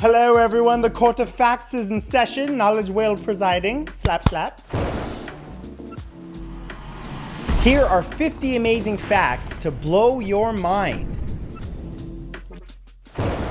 Hello everyone, the Court of Facts is in session. Knowledge Whale presiding. Slap, slap. Here are 50 amazing facts to blow your mind.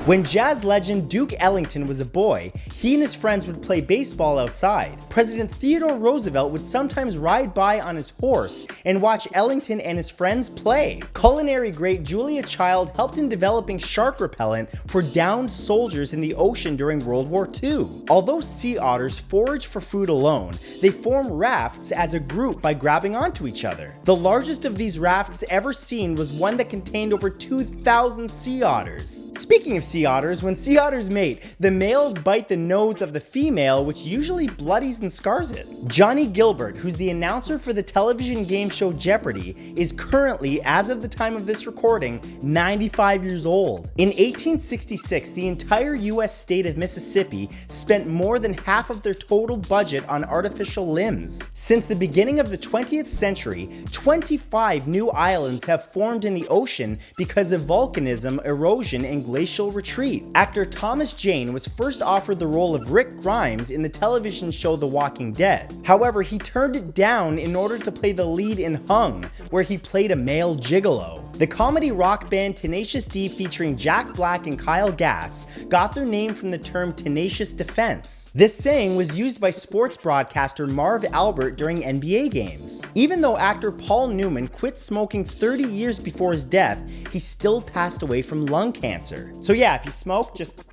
When jazz legend Duke Ellington was a boy, he and his friends would play baseball outside. President Theodore Roosevelt would sometimes ride by on his horse and watch Ellington and his friends play. Culinary great Julia Child helped in developing shark repellent for downed soldiers in the ocean during World War II. Although sea otters forage for food alone, they form rafts as a group by grabbing onto each other. The largest of these rafts ever seen was one that contained over 2,000 sea otters. Speaking of sea otters, when sea otters mate, the males bite the nose of the female, which usually bloodies and scars it. Johnny Gilbert, who's the announcer for the television game show Jeopardy, is currently, as of the time of this recording, 95 years old. In 1866, the entire US state of Mississippi spent more than half of their total budget on artificial limbs. Since the beginning of the 20th century, 25 new islands have formed in the ocean because of volcanism, erosion, and glacial retreat. Actor Thomas Jane was first offered the role of Rick Grimes in the television show The Walking Dead. However, he turned it down in order to play the lead in Hung, where he played a male gigolo. The comedy rock band Tenacious D featuring Jack Black and Kyle Gass got their name from the term tenacious defense. This saying was used by sports broadcaster Marv Albert during NBA games. Even though actor Paul Newman quit smoking 30 years before his death, he still passed away from lung cancer. So yeah, if you smoke, just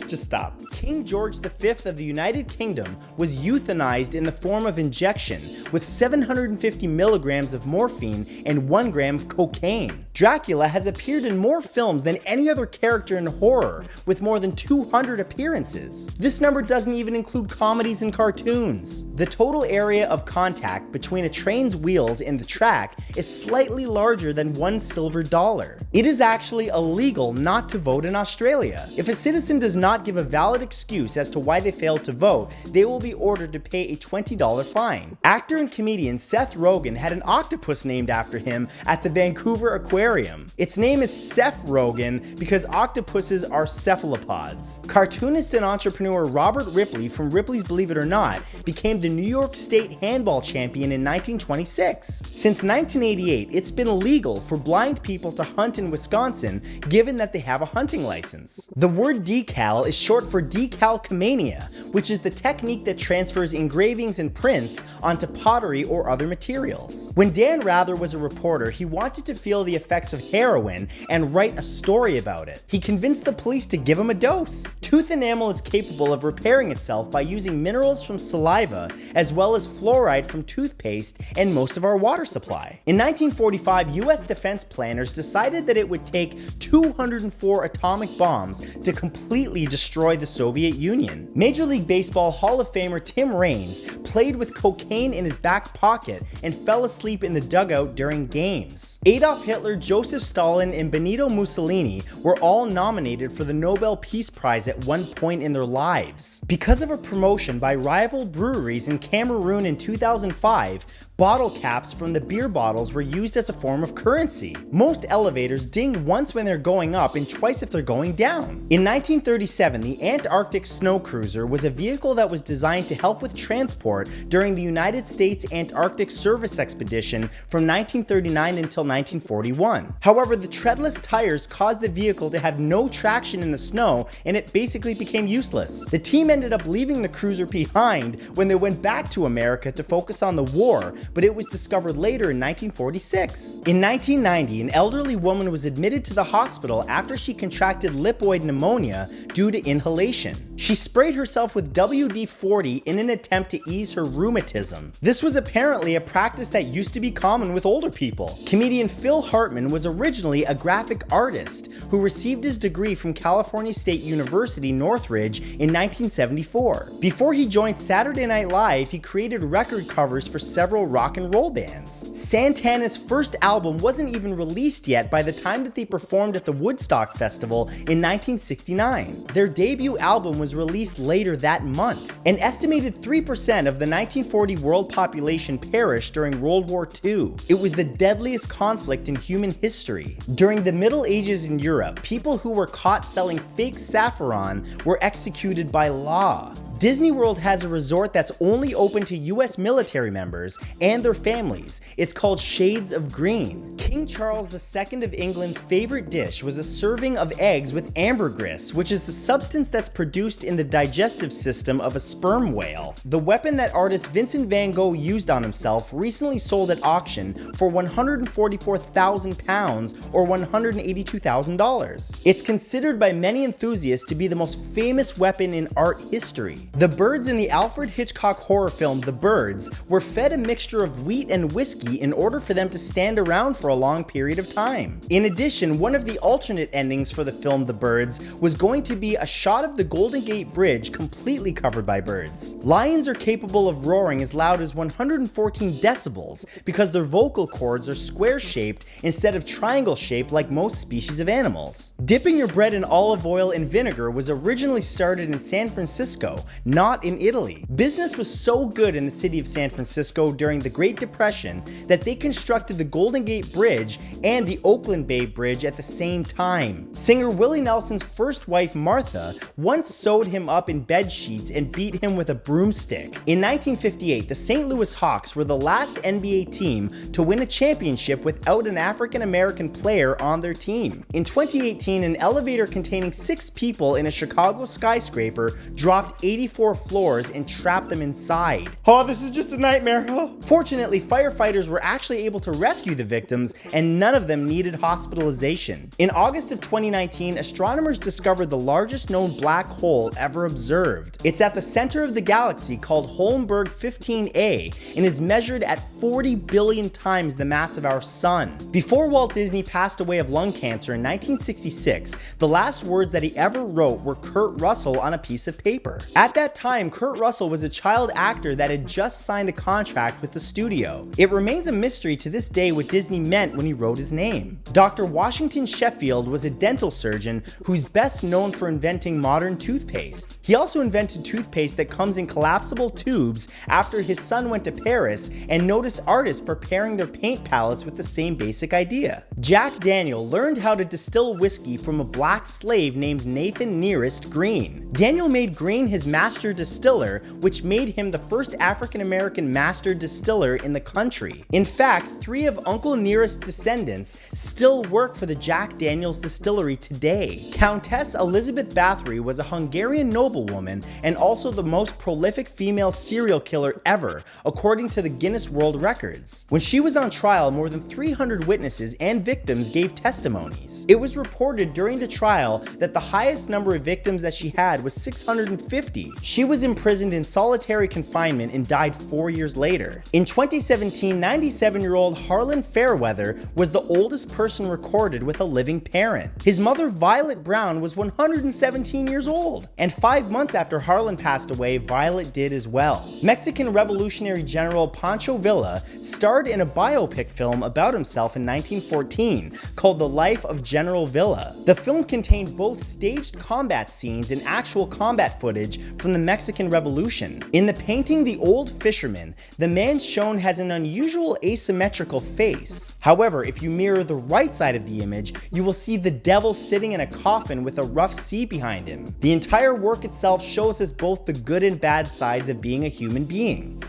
stop. King George V of the United Kingdom was euthanized in the form of injection with 750 milligrams of morphine and 1 gram of cocaine. Dracula has appeared in more films than any other character in horror, with more than 200 appearances. This number doesn't even include comedies and cartoons. The total area of contact between a train's wheels and the track is slightly larger than $1 silver dollar. It is actually illegal not to vote in Australia. If a citizen does not give a valid excuse as to why they failed to vote, they will be ordered to pay a $20 fine. Actor and comedian Seth Rogen had an octopus named after him at the Vancouver Aquarium. Its name is Seth Rogen because octopuses are cephalopods. Cartoonist and entrepreneur Robert Ripley from Ripley's Believe It or Not became the New York State handball champion in 1926. Since 1988, it's been legal for blind people to hunt in Wisconsin, given that they have a hunting license. The word decal is short for decalcomania, which is the technique that transfers engravings and prints onto pottery or other materials. When Dan Rather was a reporter, he wanted to feel the effects of heroin and write a story about it. He convinced the police to give him a dose. Tooth enamel is capable of repairing itself by using minerals from saliva, as well as fluoride from toothpaste and most of our water supply. In 1945, US defense planners decided that it would take 204 atomic bombs to completely destroy the Soviet Union. Major League Baseball Hall of Famer Tim Raines played with cocaine in his back pocket and fell asleep in the dugout during games. Adolf Hitler, Joseph Stalin, and Benito Mussolini were all nominated for the Nobel Peace Prize at one point in their lives. Because of a promotion by rival breweries in Cameroon in 2005, bottle caps from the beer bottles were used as a form of currency. Most elevators ding once when they're going up and twice if they're going down. In 1937, the Antarctic snow cruiser was a vehicle that was designed to help with transport during the United States Antarctic Service Expedition from 1939 until 1941. However, the treadless tires caused the vehicle to have no traction in the snow, and it basically became useless. The team ended up leaving the cruiser behind when they went back to America to focus on the war, but it was discovered later in 1946. In 1990, an elderly woman was admitted to the hospital after she contracted lipoid pneumonia due to inhalation. She sprayed herself with WD-40 in an attempt to ease her rheumatism. This was apparently a practice that used to be common with older people. Comedian Phil Hartman was originally a graphic artist who received his degree from California State University, Northridge in 1974. Before he joined Saturday Night Live, he created record covers for several rock and roll bands. Santana's first album wasn't even released yet by the time that they performed at the Woodstock Festival in 1969. Their debut album was released later that month. An estimated 3% of the 1940 world population perished during World War II. It was the deadliest conflict in human history. During the Middle Ages in Europe, people who were caught selling fake saffron were executed by law. Disney World has a resort that's only open to US military members and their families. It's called Shades of Green. King Charles II of England's favorite dish was a serving of eggs with ambergris, which is the substance that's produced in the digestive system of a sperm whale. The weapon that artist Vincent van Gogh used on himself recently sold at auction for £144,000 or $182,000. It's considered by many enthusiasts to be the most famous weapon in art history. The birds in the Alfred Hitchcock horror film The Birds were fed a mixture of wheat and whiskey in order for them to stand around for a long period of time. In addition, one of the alternate endings for the film The Birds was going to be a shot of the Golden Gate Bridge completely covered by birds. Lions are capable of roaring as loud as 114 decibels because their vocal cords are square-shaped instead of triangle-shaped like most species of animals. Dipping your bread in olive oil and vinegar was originally started in San Francisco, not in Italy. Business was so good in the city of San Francisco during the Great Depression that they constructed the Golden Gate Bridge and the Oakland Bay Bridge at the same time. Singer Willie Nelson's first wife, Martha, once sewed him up in bed sheets and beat him with a broomstick. In 1958, the St. Louis Hawks were the last NBA team to win a championship without an African-American player on their team. In 2018, an elevator containing 6 people in a Chicago skyscraper dropped 84 floors and trapped them inside. Oh, this is just a nightmare. Oh. Fortunately, firefighters were actually able to rescue the victims and none of them needed hospitalization. In August of 2019, astronomers discovered the largest known black hole ever observed. It's at the center of the galaxy called Holmberg 15A and is measured at 40 billion times the mass of our sun. Before Walt Disney passed away of lung cancer in 1966, the last words that he ever wrote were Kurt Russell on a piece of paper. At that time, Kurt Russell was a child actor that had just signed a contract with the studio. It remains a mystery to this day what Disney meant when he wrote his name. Dr. Washington Sheffield was a dental surgeon who's best known for inventing modern toothpaste. He also invented toothpaste that comes in collapsible tubes after his son went to Paris and noticed artists preparing their paint palettes with the same basic idea. Jack Daniel learned how to distill whiskey from a black slave named Nathan Nearest Green. Daniel made Green his master distiller, which made him the first African-American master distiller in the country. In fact, 3 of Uncle Nearest's descendants still work for the Jack Daniel's distillery today. Countess Elizabeth Bathory was a Hungarian noblewoman and also the most prolific female serial killer ever, according to the Guinness World Records. When she was on trial, more than 300 witnesses and victims gave testimonies. It was reported during the trial that the highest number of victims that she had was 650. She was imprisoned in solitary confinement and died 4 years later. In 2017, 97-year-old Harlan Fairweather was the oldest person recorded with a living parent. His mother, Violet Brown, was 117 years old. And 5 months after Harlan passed away, Violet did as well. Mexican Revolutionary General Pancho Villa starred in a biopic film about himself in 1914 called The Life of General Villa. The film contained both staged combat scenes and actual combat footage from the Mexican Revolution. In the painting The Old Fisherman, the man shown has an unusual asymmetrical face. However, if you mirror the right side of the image, you will see the devil sitting in a coffin with a rough sea behind him. The entire work itself shows us both the good and bad sides of being a human being.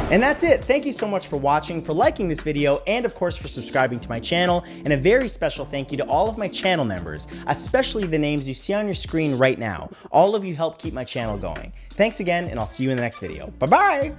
And that's it. Thank you so much for watching, for liking this video, and of course for subscribing to my channel. And a very special thank you to all of my channel members, especially the names you see on your screen right now. All of you help keep my channel going. Thanks again, and I'll see you in the next video. Bye-bye!